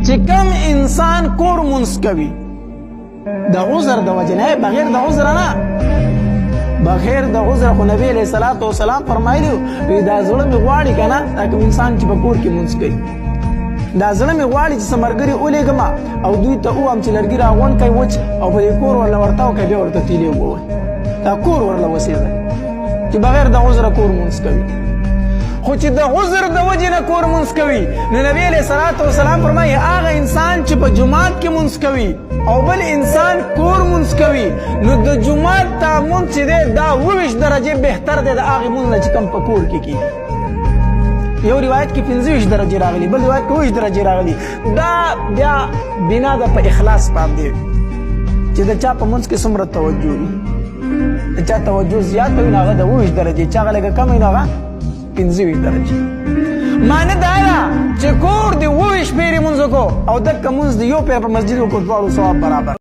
چې کم انسان کور مونځ کوي د عذر د وجې نه، بغیر د عذر نه، بغیر د عذر. خو نبی علیه الصلاة والسلام فرمایلي وي دا زړه مې غواړي که نه، دا کوم انسان چې په کور کې مونځ کوي، دا زړه مې غواړي چې څه ملګري ولېږم او دوی ته ووایم چې لرګي راغونډ کړئ وچ او په دې کور ورله ورتاو کړئ، بیا ورته تیلې ووهئ، دا کور ورله وسېږئ چې بغیر د عذره کور مونځ کوي. خو چې د عذر د وجې نه کور مونځ کوي، نو نبی علیه الصلاة والسلام فرمایي هغه انسان چې په جومات کې مونځ کوي او بل انسان کور مونځ کوي، نو د جومات دا مونځ چې دی دا 22 درجې بهتر دی د هغې مونځ نه چې کوم په کور کې کېږي. یو روایت کې 25 درجې راغلي، بل روایت کې 20 درجې راغلي. دا بیا بنا ده په اخلاص باندې چې د چا په منځ کې څومره توجه وي. د چا توجه زیاته وي نو هغه د 20 درجې، چا هغه لږه کمه وي نو هغه 25 درجې. معنی دا ده چې کور د 22 پېرې مونځ وکړو او دکه مونځ د یو پېر په مسجد وکړو، دواړو ثواب برابر.